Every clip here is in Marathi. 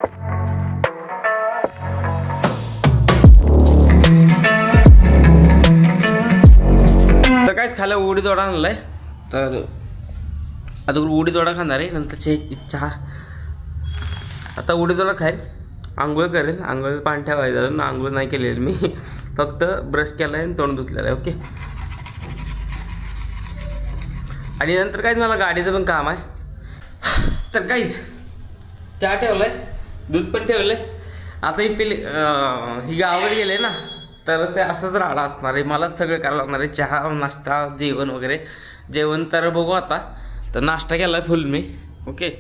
तर काहीच खायला उडीद वडा आणलाय, तर आता उडीद वडा खाणार आहे, नंतर चहा. आता उडीद वडा खाईल, आंघोळ करेल. आंघोळ पाणी ठेवायचं, आंघोळ नाही केलेलं मी, फक्त ब्रश केला आहे आणि तोंड धुतलेलं आहे. ओके. आणि नंतर काहीच मला गाडीचं पण काम आहे. तर काहीच चहा ठेवलाय, दूध पण ठेवलंय. आता ही गावाकडे गेले ना, तर ते असंच राहिलं असणार आहे. मलाच सगळं करावं लागणार आहे, चहा, नाश्ता, जेवण वगैरे. जेवण तर बघू आता, तर नाश्ता केला फुल मी. ओके.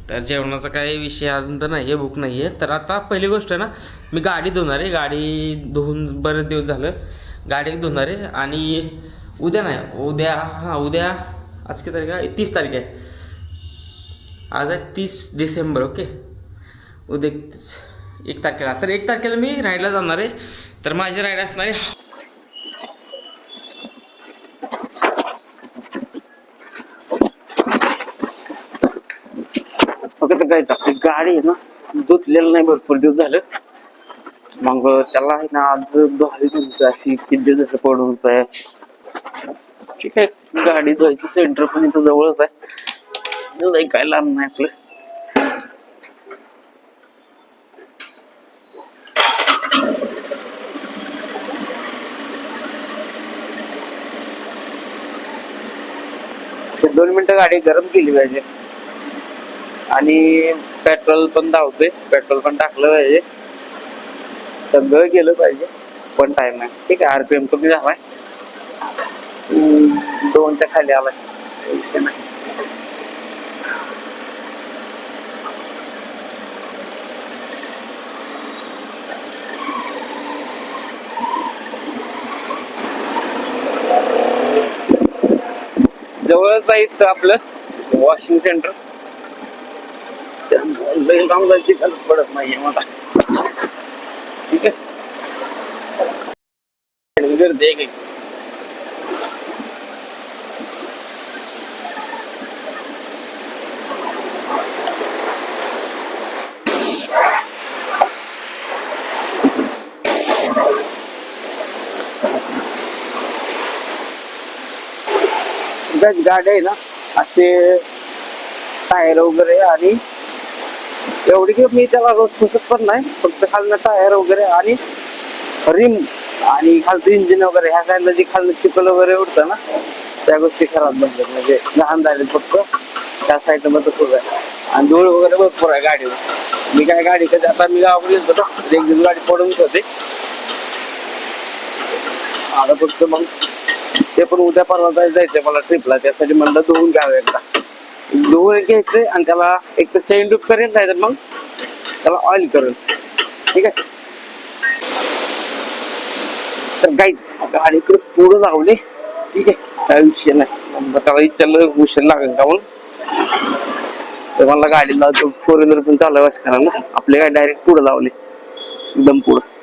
तर जेवणाचा काही विषय अजून तर नाही आहे, भूक नाही आहे. तर आता पहिली गोष्ट ना, मी गाडी धुणार आहे. गाडी धुवून बरेच दिवस झालं गाडी धुणार आहे. आणि उद्या नाही, उद्या आज किती तारीख आहे? 30 तारीख आहे. आज आहे 30 डिसेंबर. ओके. उद्या 1 तारखेला. तर 1 तारखेला मी राईडला जाणार आहे. तर माझी राईड असणार आहे जायचं. आपली गाडी आहे ना, धुतलेलं नाही भरपूर दिवस झालं. मग त्याला आहे ना, आज धुवावी म्हणते. अशी किती दिवस झालं पडूनच आहे. ठीक आहे, गाडी धुवायचं सेंटर पण इथं जवळच आहे, काय लांब नाही आपलं. दोन मिनिटं गाडी गरम केली पाहिजे आणि पेट्रोल पण धावतोय, पेट्रोल पण टाकलं पाहिजे, सगळं केलं पाहिजे. पण टाइम आहे. ठीक आहे, RPM कमी झालाय, 2च्या खाली आलाय, विषय नाही. जवळच आहे आपलं वॉशिंग सेंटर, लांब जायची गरज पडत नाहीये मला. ठीक आहे, गर्दी आहे. गाडी आहे ना, असे टायर वगैरे, आणि एवढी की मी त्याला रोज पुसत पण नाही, फक्त खालनं टायर वगैरे आणि रिम आणि खालचं इंजिन वगैरे, ह्या साईडला जे खालनं चिखल वगैरे उडतं ना, त्या गोष्टी खराब बनतात, म्हणजे लहान झाले फक्त त्या साईडला मग तसंच आहे. आणि धूळ वगैरे भरपूर आहे गाडीवर. मी काय गाडी कधी, आता मी गावाकडे येतो ना, एक दिवस गाडी पडूनच होते. आता फक्त मग ते पण उद्या परवा जायचंय मला ट्रिपला, त्यासाठी म्हणलं धुवून घ्यावं एकदा. धुवून घ्यायचंय आणि त्याला एक तर चेन लूप करेन, नाही तर मग त्याला ऑइल करेन. ठीक आहे. तर गाईच गाडीकडे पुढं लावले. ठीक आहे, काय विषय नाही. त्याला इतक्याला उशीर लागेल का म्हणून, तर मला गाडीला 4 व्हीलर पण चालवायच करा ना, आपली गाडी डायरेक्ट पुढं लावली, एकदम पुढं.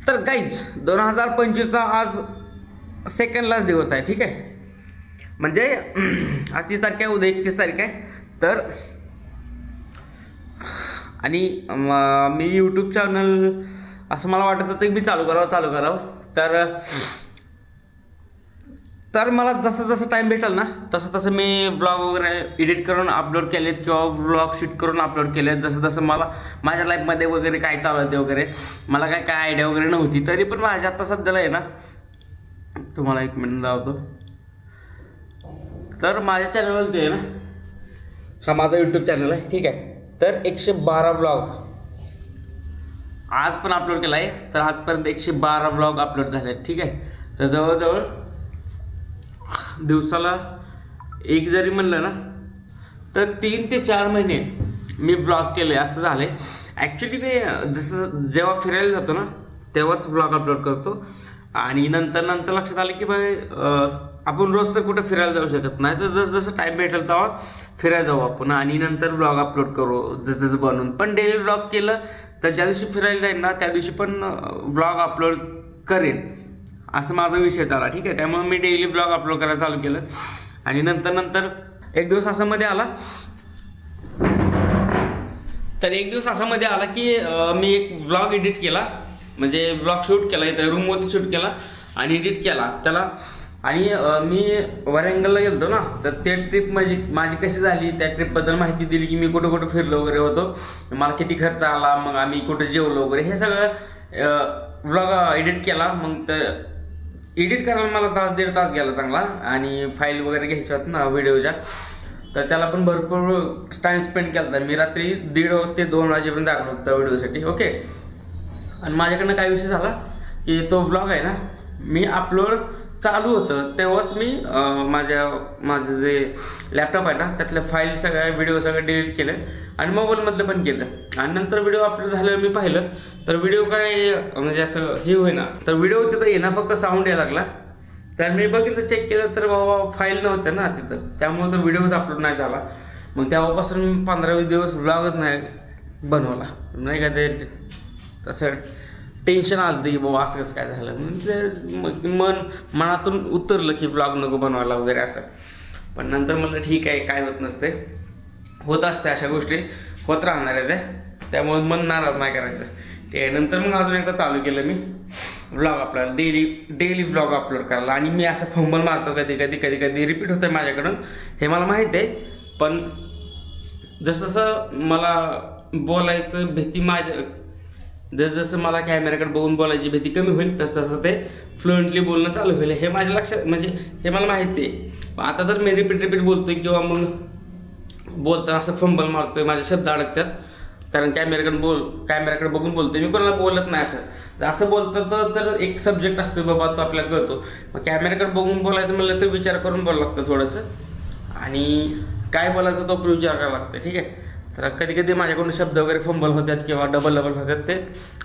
तर गाईज 2025चा आज सेकंड लास्ट दिवस आहे. ठीक आहे, म्हणजे आज 30 तारीख आहे, उद्या 31 तारीख आहे. तर आणि मी यूट्यूब चॅनल असं मला वाटत होतं की मी चालू करावं. तर मला जसं टाईम भेटेल ना, तसं मी ब्लॉग वगैरे एडिट करून अपलोड केलेत, किंवा ब्लॉग शूट करून अपलोड केलेत. जसं मला माझ्या लाईफमध्ये वगैरे काय चालू आहे ते वगैरे, मला काय आयडिया वगैरे नव्हती, तरी पण माझ्या आता सध्याला आहे ना, तुम्हाला 1 मिनिट लावतो. तर माझ्या चॅनलवरती आहे ना, हा माझा यूट्यूब चॅनल आहे. ठीक आहे, तर 112 ब्लॉग आज पण अपलोड केला आहे. तर आजपर्यंत 112 ब्लॉग अपलोड झाले आहेत. ठीक आहे, तर जवळजवळ दिवसाला एक जरी म्हणलं ना तर 3 ते 4 महिने मी ब्लॉग केले असं झालं आहे. ॲक्च्युली मी जसं जेव्हा फिरायला जातो ना तेव्हाच ब्लॉग अपलोड करतो आणि नंतर लक्षात आलं की बाई आपण रोज तर कुठं फिरायला जाऊ शकत नाही, तर जसं टाईम भेटेल तेव्हा फिरायला जाऊ आपण आणि नंतर ब्लॉग अपलोड करू जसं बनवून. पण डेली ब्लॉग केलं तर ज्या दिवशी फिरायला जाईल ना त्या दिवशी पण ब्लॉग अपलोड करेन असं माझा विषय चालला. ठीक आहे, त्यामुळे मी डेली ब्लॉग अपलोड करायला चालू केलं आणि नंतर एक दिवस असा मध्ये आला की मी एक व्लॉग एडिट केला, म्हणजे व्लॉग शूट केला, इथं रूममध्ये शूट केला आणि एडिट केला त्याला. आणि मी वरंगलला गेलो ना, तर ते ट्रिप माझी कशी झाली त्या ट्रिपबद्दल माहिती दिली की मी कुठं फिरलो वगैरे होतो, मला किती खर्च आला, मग आम्ही कुठं जेवलो वगैरे, हे सगळं व्लॉग एडिट केला. मग तर एडिट करायला मला 1.5 तास गेला चांगला आणि फाईल वगैरे घ्यायच्या होत्या ना व्हिडिओच्या, तर त्याला पण भरपूर टाईम स्पेंड केला होता. मी रात्री 1:30 ते 2 वाजेपर्यंत जागलो होतो व्हिडिओसाठी. ओके, आणि माझ्याकडनं काय विषय झाला की तो व्लॉग आहे ना मी अपलोड चालू होतं तेव्हाच मी माझं जे लॅपटॉप आहे ना त्यातल्या फाईल सगळ्या व्हिडिओ सगळं डिलीट केलं आणि मोबाईलमधलं पण केलं. आणि नंतर व्हिडिओ अपलोड झाल्यावर मी पाहिलं तर व्हिडिओ काय म्हणजे असं हे होईना, तर व्हिडिओ तिथं येणार फक्त साऊंड यायला लागला. तर मी बघितलं, चेक केलं तर बाबा फाईल नव्हत्या ना तिथं, त्यामुळे तो व्हिडिओच अपलोड नाही झाला. मग तेव्हापासून मी 15-20 दिवस व्लॉगच नाही बनवला, नाही का. ते तसं टेन्शन आलं की बाबा असं कसं काय झालं, म्हणजे मनातून उतरलं की ब्लॉग नको बनवायला वगैरे असं. पण नंतर म्हणलं ठीक आहे, काय होत नसते, होत असते अशा गोष्टी, होत राहणार आहे त्यामुळे मन नाराज नाही करायचं. ठीक आहे, नंतर मग अजून एकदा चालू केलं मी vlog upload, daily vlog upload करायला. आणि मी असं फंबल मारतो कधी रिपीट होतं आहे माझ्याकडून, हे मला माहीत आहे. पण जसं मला बोलायचं भीती जसं मला कॅमेऱ्याकडे बघून बोलायची भीती कमी होईल तसं ते फ्लुएंटली बोलणं चालू होईल, हे माझ्या लक्षात, म्हणजे हे मला माहिती आहे. आता तर मी रिपीट बोलतोय किंवा मग बोलताना असं फंबल मारतोय, माझे शब्द अडकतात, कारण कॅमेऱ्याकडे बघून बोलतोय, मी कोणाला बोलत नाही. असं बोलतं तर एक सब्जेक्ट असतो बाबा, तो आपल्याला कळतो. मग कॅमेऱ्याकडे बघून बोलायचं म्हणलं तर विचार करून बोलावं लागतं थोडंसं, आणि काय बोलायचं तो पण विचार करावा लागतं. ठीक आहे, तर कधी माझ्याकडून शब्द वगैरे फंबल होतात किंवा डबल होतात, ते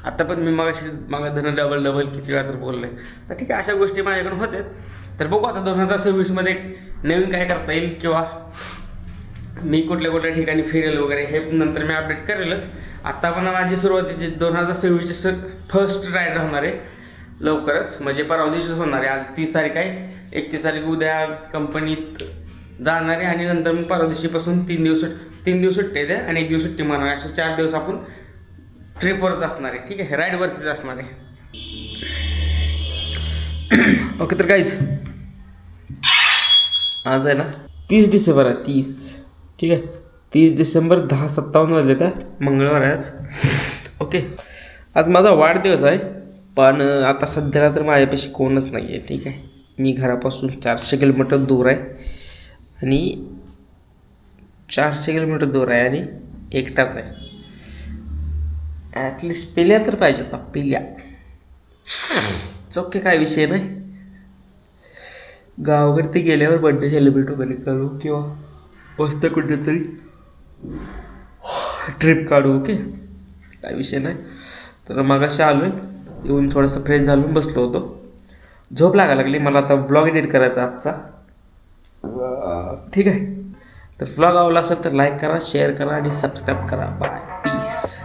आता पण मी मागाधनं डबल किती वेळा तर बोलले, तर ठीक आहे, अशा गोष्टी माझ्याकडून होतात. तर बघू आता 2026मध्ये नवीन काय करता येईल किंवा मी कुठल्या ठिकाणी फिरेल वगैरे, हे नंतर मी अपडेट करेलच. आत्ता पण माझी सुरुवातीची 2026ची फर्स्ट राईड होणार आहे लवकरच, म्हणजे परवा दिवशीच होणार आहे. आज 30 तारीख आहे, 31 तारीख उद्या कंपनीत जाणार आहे आणि नंतर मग परवा दिवशीपासून 3 दिवस सुट्टी द्या आणि 1 दिवस सुट्टी मारणार, असे 4 दिवस आपण ट्रिपवरच असणार आहे. ठीक आहे, राईडवरतीच असणार आहे. ओके, तर काहीच आज आहे ना 30 डिसेंबर आहे, 30. ठीक आहे, 30 डिसेंबर 10:57 वाजले, त्या मंगळवार आहे आज. ओके, आज माझा वाढदिवस आहे, पण आता सध्याला तर माझ्यापाशी कोणच नाही आहे. ठीक आहे, मी घरापासून 400 किलोमीटर दूर आहे आणि 400 किलोमीटर दूर आहे आणि एकटाच आहे. ॲटलिस्ट पिल्या तर पाहिजे आता, पिल्या चोखे, काय विषय नाही. गावाकडे गेल्यावर बड्डे सेलिब्रेट वगैरे करू किंवा मस्त कुठेतरी ट्रिप काढू. ओके, काय विषय नाही. तर मगाशी आलो आहे, येऊन थोडंसं फ्रेश झालो, बसलो होतो, झोप लागायला लागली मला. आता व्लॉग एडिट करायचा आजचा. ठीक आहे, तर व्लॉग आवडला असेल तर लाईक करा, शेअर करा आणि सबस्क्राईब करा. Bye, piece.